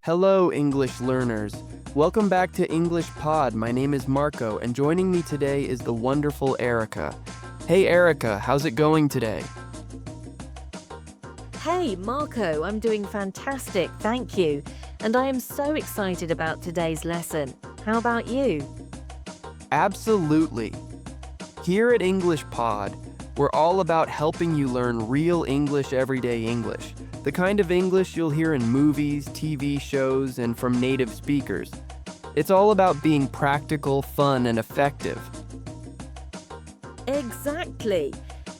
Hello, English learners. Welcome back to English Pod. My name is Marco, and joining me today is the wonderful Erica. Hey, Erica, how's it going today? Hey, Marco, I'm doing fantastic, thank you. And I am so excited about today's lesson. How about you? Absolutely. Here at English Pod, we're all about helping you learn real English, everyday English. The kind of English you'll hear in movies, TV shows, and from native speakers. It's all about being practical, fun, and effective. Exactly.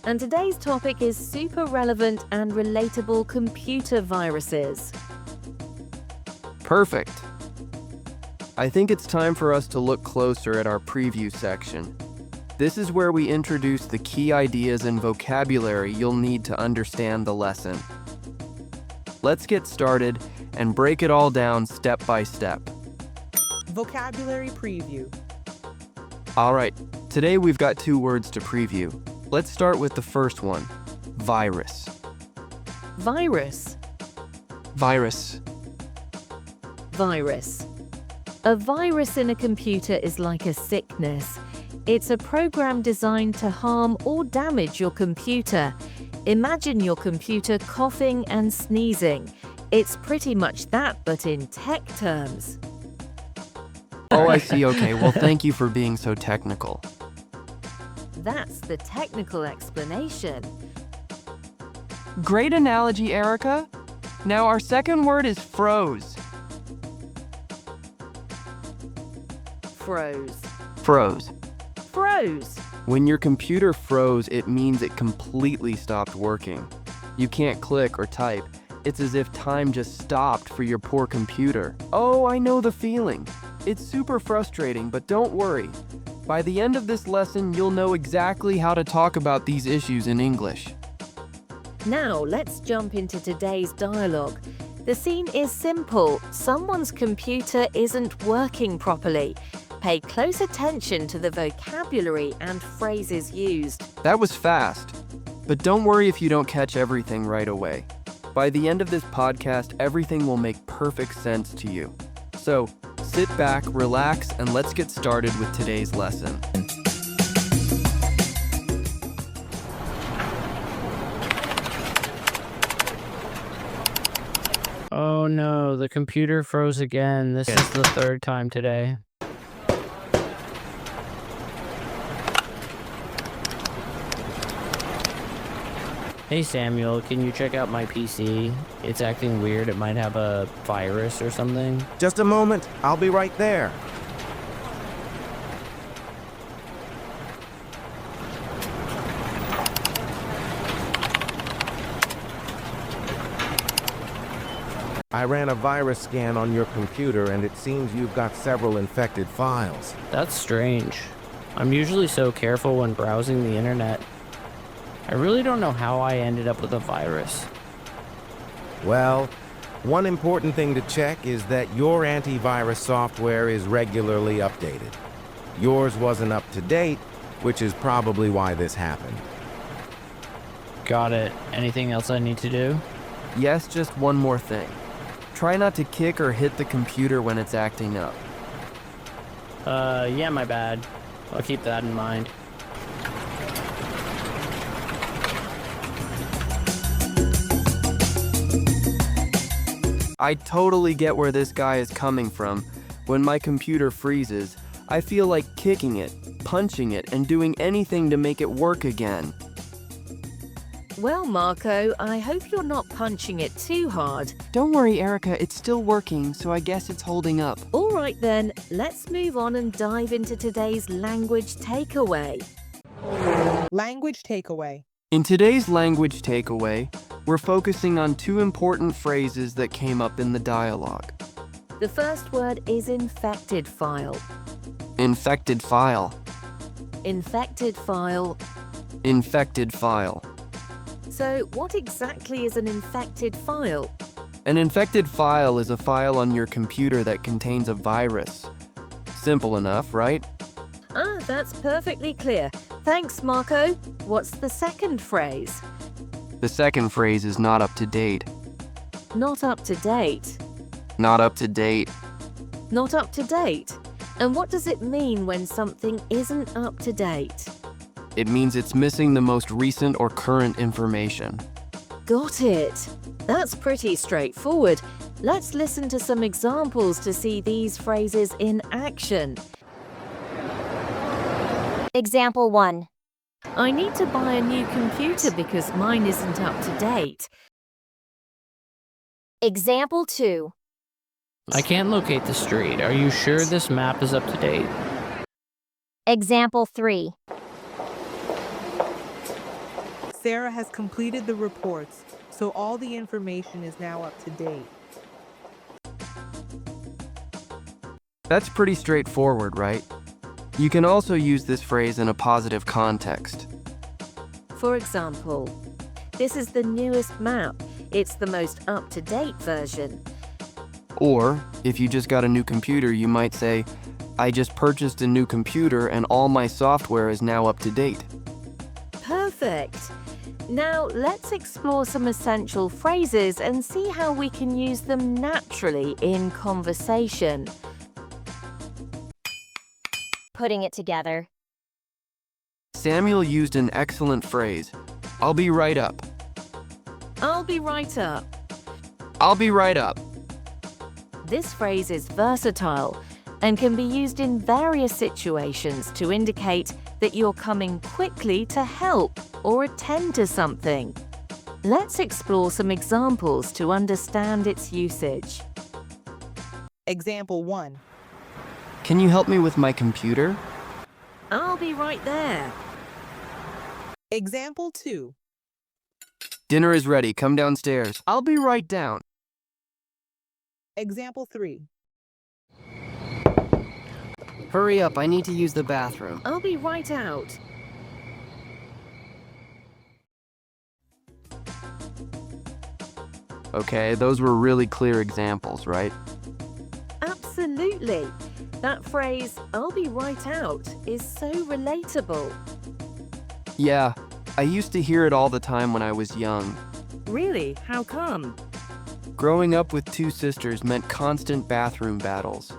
And today's topic is super relevant and relatable computer viruses. Perfect. I think it's time for us to look closer at our preview section. This is where we introduce the key ideas and vocabulary you'll need to understand the lesson. Let's get started and break it all down step by step. Vocabulary preview. All right, today we've got two words to preview. Let's start with the first one, virus. Virus. Virus. Virus. A virus in a computer is like a sickness. It's a program designed to harm or damage your computer. Imagine your computer coughing and sneezing. It's pretty much that, but in tech terms. Oh, I see. Okay, well, thank you for being so technical. That's the technical explanation. Great analogy, Erica. Now our second word is froze. Froze. Froze. Froze. When your computer froze, it means it completely stopped working. You can't click or type. It's as if time just stopped for your poor computer. Oh, I know the feeling. It's super frustrating, but don't worry. By the end of this lesson, you'll know exactly how to talk about these issues in English. Now, let's jump into today's dialogue. The scene is simple. Someone's computer isn't working properly. Pay close attention to the vocabulary and phrases used. That was fast. But don't worry if you don't catch everything right away. By the end of this podcast, everything will make perfect sense to you. So, sit back, relax, and let's get started with today's lesson. Oh no, the computer froze again. This is the third time today. Hey Samuel, can you check out my PC? It's acting weird. It might have a virus or something. Just a moment. I'll be right there. I ran a virus scan on your computer and it seems you've got several infected files. That's strange. I'm usually so careful when browsing the internet. I really don't know how I ended up with a virus. Well, one important thing to check is that your antivirus software is regularly updated. Yours wasn't up to date, which is probably why this happened. Got it. Anything else I need to do? Yes, just one more thing. Try not to kick or hit the computer when it's acting up. Yeah, my bad. I'll keep that in mind. I totally get where this guy is coming from. When my computer freezes, I feel like kicking it, punching it, and doing anything to make it work again. Well, Marco, I hope you're not punching it too hard. Don't worry, Erica, it's still working, so I guess it's holding up. All right then, let's move on and dive into today's language takeaway. Language takeaway. In today's language takeaway, we're focusing on two important phrases that came up in the dialogue. The first word is infected file. Infected file. Infected file. Infected file. So, what exactly is an infected file? An infected file is a file on your computer that contains a virus. Simple enough, right? Ah, that's perfectly clear. Thanks, Marco. What's the second phrase? The second phrase is not up to date. Not up to date. Not up to date. Not up to date? And what does it mean when something isn't up to date? It means it's missing the most recent or current information. Got it. That's pretty straightforward. Let's listen to some examples to see these phrases in action. Example 1. I need to buy a new computer because mine isn't up to date. Example 2. I can't locate the street. Are you sure this map is up to date? Example 3. Sarah has completed the reports, so all the information is now up to date. That's pretty straightforward, right? You can also use this phrase in a positive context. For example, this is the newest map. It's the most up-to-date version. Or, if you just got a new computer, you might say, I just purchased a new computer and all my software is now up to date. Perfect. Now let's explore some essential phrases and see how we can use them naturally in conversation. Putting it together. Samuel used an excellent phrase. I'll be right up. I'll be right up. I'll be right up. This phrase is versatile and can be used in various situations to indicate that you're coming quickly to help or attend to something. Let's explore some examples to understand its usage. Example 1. Can you help me with my computer? I'll be right there. Example 2. Dinner is ready. Come downstairs. I'll be right down. Example 3. Hurry up, I need to use the bathroom. I'll be right out. Okay, those were really clear examples, right? Absolutely. That phrase, I'll be right out, is so relatable. Yeah, I used to hear it all the time when I was young. Really? How come? Growing up with two sisters meant constant bathroom battles.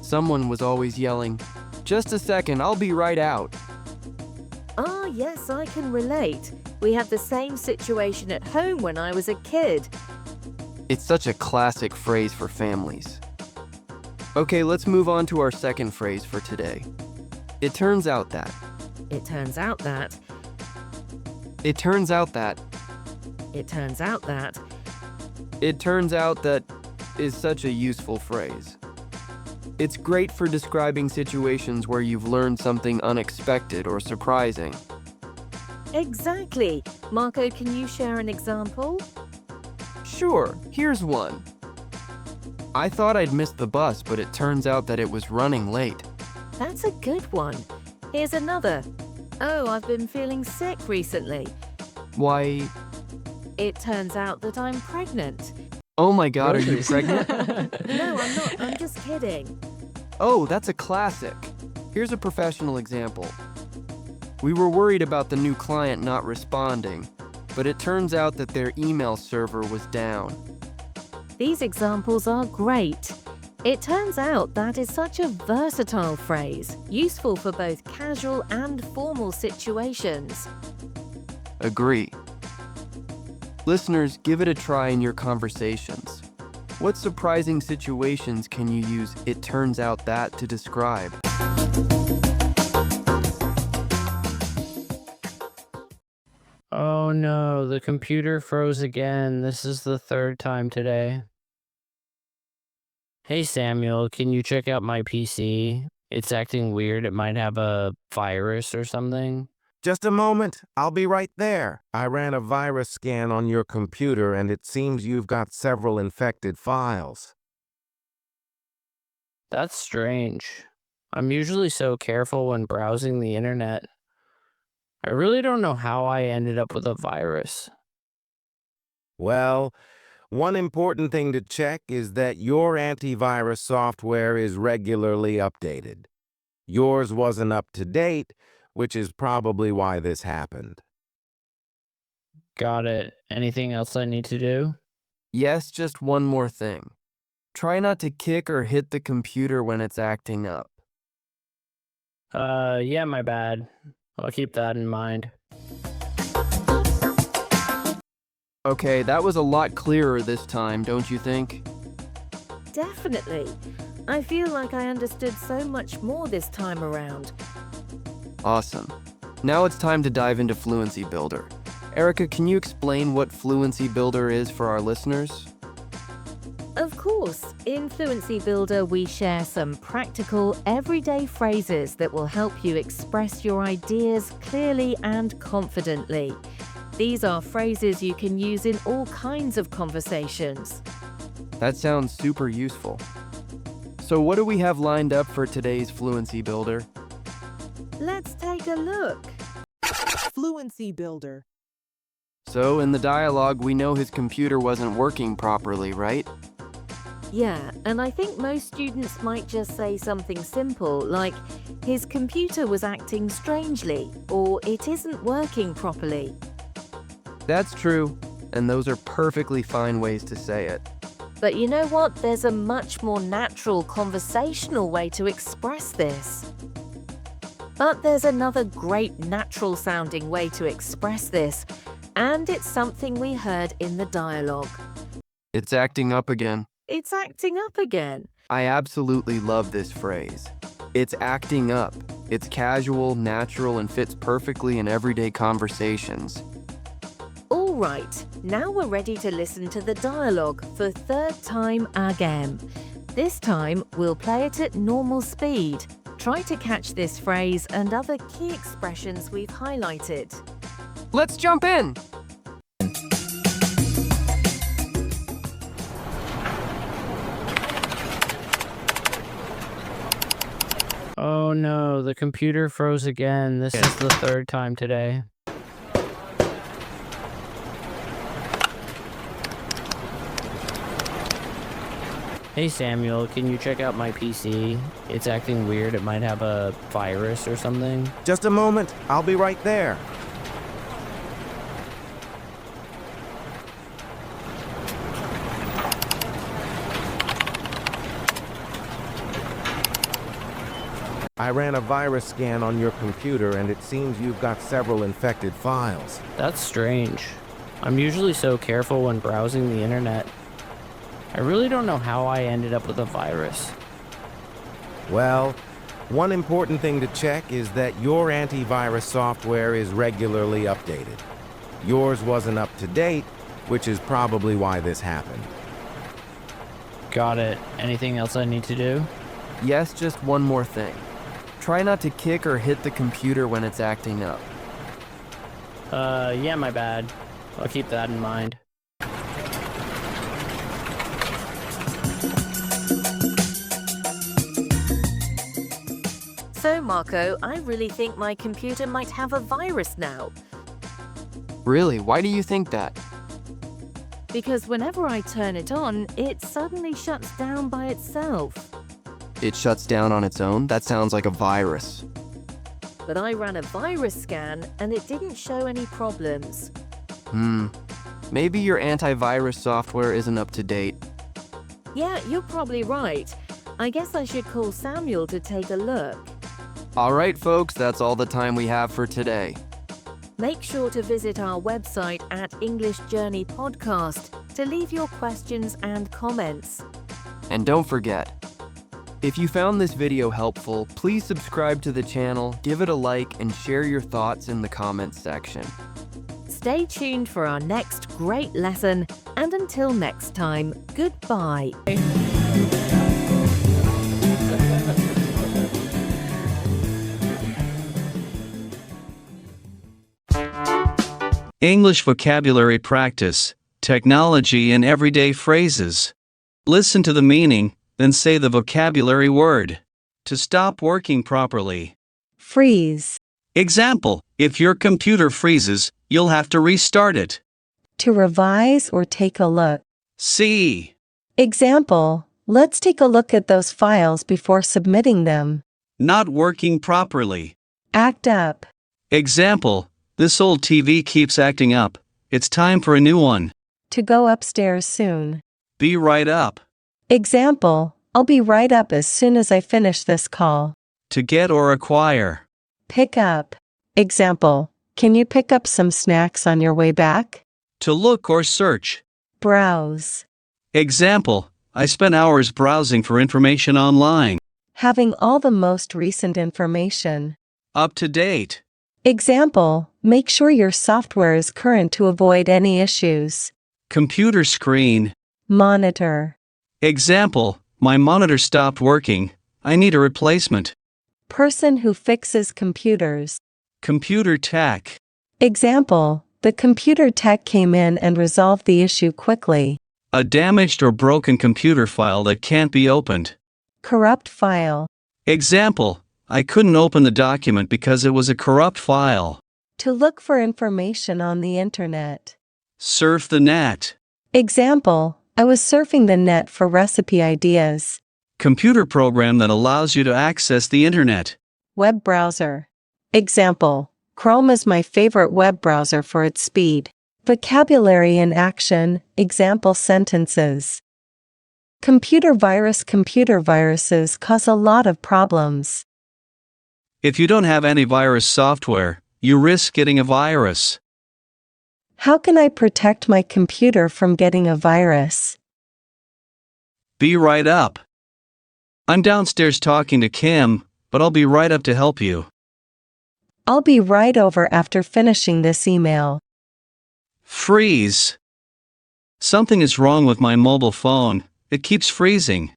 Someone was always yelling, just a second, I'll be right out. Ah, yes, I can relate. We had the same situation at home when I was a kid. It's such a classic phrase for families. Okay, let's move on to our second phrase for today. It turns out that. It turns out that. It turns out that. It turns out that. It turns out that is such a useful phrase. It's great for describing situations where you've learned something unexpected or surprising. Exactly. Marco, can you share an example? Sure, here's one. I thought I'd missed the bus, but it turns out that it was running late. That's a good one. Here's another. Oh, I've been feeling sick recently. Why, It turns out that I'm pregnant. oh my God, are you pregnant? No, I'm not. I'm just kidding. Oh, that's a classic. Here's a professional example. We were worried about the new client not responding, but it turns out that their email server was down. These examples are great. It turns out that is such a versatile phrase, useful for both casual and formal situations. Agree. Listeners, give it a try in your conversations. What surprising situations can you use "it turns out that" to describe? Oh no, the computer froze again. This is the third time today. Hey Samuel, can you check out my PC? It's acting weird. It might have a virus or something. Just a moment, I'll be right there. I ran a virus scan on your computer and it seems you've got several infected files. That's strange. I'm usually so careful when browsing the internet. I really don't know how I ended up with a virus. Well, one important thing to check is that your antivirus software is regularly updated. Yours wasn't up to date, which is probably why this happened. Got it. Anything else I need to do? Yes, just one more thing. Try not to kick or hit the computer when it's acting up. Yeah, my bad. I'll keep that in mind. Okay, that was a lot clearer this time, don't you think? Definitely. I feel like I understood so much more this time around. Awesome. Now it's time to dive into Fluency Builder. Erica, can you explain what Fluency Builder is for our listeners? Of course, in Fluency Builder, we share some practical, everyday phrases that will help you express your ideas clearly and confidently. These are phrases you can use in all kinds of conversations. That sounds super useful. So what do we have lined up for today's Fluency Builder? Let's take a look. Fluency Builder. So in the dialogue, we know his computer wasn't working properly, right? Yeah, and I think most students might just say something simple like, his computer was acting strangely, or it isn't working properly. That's true, and those are perfectly fine ways to say it. But you know what? There's a much more natural, conversational way to express this. But there's another great natural-sounding way to express this, and it's something we heard in the dialogue. It's acting up again. It's acting up again. I absolutely love this phrase. It's acting up. It's casual, natural, and fits perfectly in everyday conversations. All right, now we're ready to listen to the dialogue for third time again. This time, we'll play it at normal speed. Try to catch this phrase and other key expressions we've highlighted. Let's jump in! Oh no, the computer froze again. This is the third time today. Hey Samuel, can you check out my PC? It's acting weird. It might have a virus or something. Just a moment, I'll be right there. I ran a virus scan on your computer and it seems you've got several infected files. That's strange. I'm usually so careful when browsing the internet. I really don't know how I ended up with a virus. Well, one important thing to check is that your antivirus software is regularly updated. Yours wasn't up to date, which is probably why this happened. Got it. Anything else I need to do? Yes, just one more thing. Try not to kick or hit the computer when it's acting up. Yeah, my bad. I'll keep that in mind. So, Marco, I really think my computer might have a virus now. Really? Why do you think that? Because whenever I turn it on, it suddenly shuts down by itself. It shuts down on its own? That sounds like a virus. But I ran a virus scan and it didn't show any problems. Maybe your antivirus software isn't up to date. Yeah, you're probably right. I guess I should call Samuel to take a look. All right, folks, that's all the time we have for today. Make sure to visit our website at English Journey Podcast to leave your questions and comments. And don't forget, if you found this video helpful, please subscribe to the channel, give it a like, and share your thoughts in the comments section. Stay tuned for our next great lesson, and until next time, goodbye. English vocabulary practice, technology and everyday phrases. Listen to the meaning, then say the vocabulary word. To stop working properly. Freeze. Example, if your computer freezes, you'll have to restart it. To revise or take a look. See. Example, let's take a look at those files before submitting them. Not working properly. Act up. Example, this old TV keeps acting up. It's time for a new one. To go upstairs soon. Be right up. Example, I'll be right up as soon as I finish this call. To get or acquire. Pick up. Example, can you pick up some snacks on your way back? To look or search. Browse. Example, I spent hours browsing for information online. Having all the most recent information. Up to date. Example, make sure your software is current to avoid any issues. Computer screen. Monitor. Example, my monitor stopped working. I need a replacement. Person who fixes computers. Computer tech. Example, the computer tech came in and resolved the issue quickly. A damaged or broken computer file that can't be opened. Corrupt file. Example, I couldn't open the document because it was a corrupt file. To look for information on the internet. Surf the net. Example, I was surfing the net for recipe ideas. Computer program that allows you to access the internet. Web browser. Example, Chrome is my favorite web browser for its speed. Vocabulary in action, example sentences. Computer viruses cause a lot of problems. If you don't have antivirus software, you risk getting a virus. How can I protect my computer from getting a virus? Be right up. I'm downstairs talking to Kim, but I'll be right up to help you. I'll be right over after finishing this email. Freeze. Something is wrong with my mobile phone. It keeps freezing.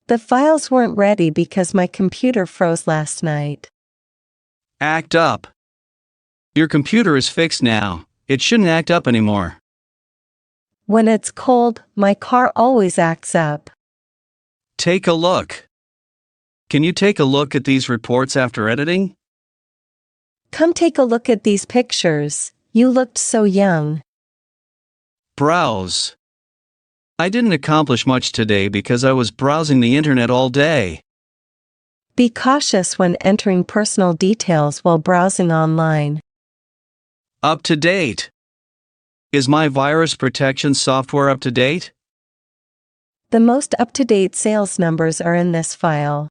The files weren't ready because my computer froze last night. Act up. Your computer is fixed now. It shouldn't act up anymore. When it's cold, my car always acts up. Take a look. Can you take a look at these reports after editing? Come take a look at these pictures. You looked so young. Browse. I didn't accomplish much today because I was browsing the internet all day. Be cautious when entering personal details while browsing online. Up to date. Is my virus protection software up to date? The most up-to-date sales numbers are in this file.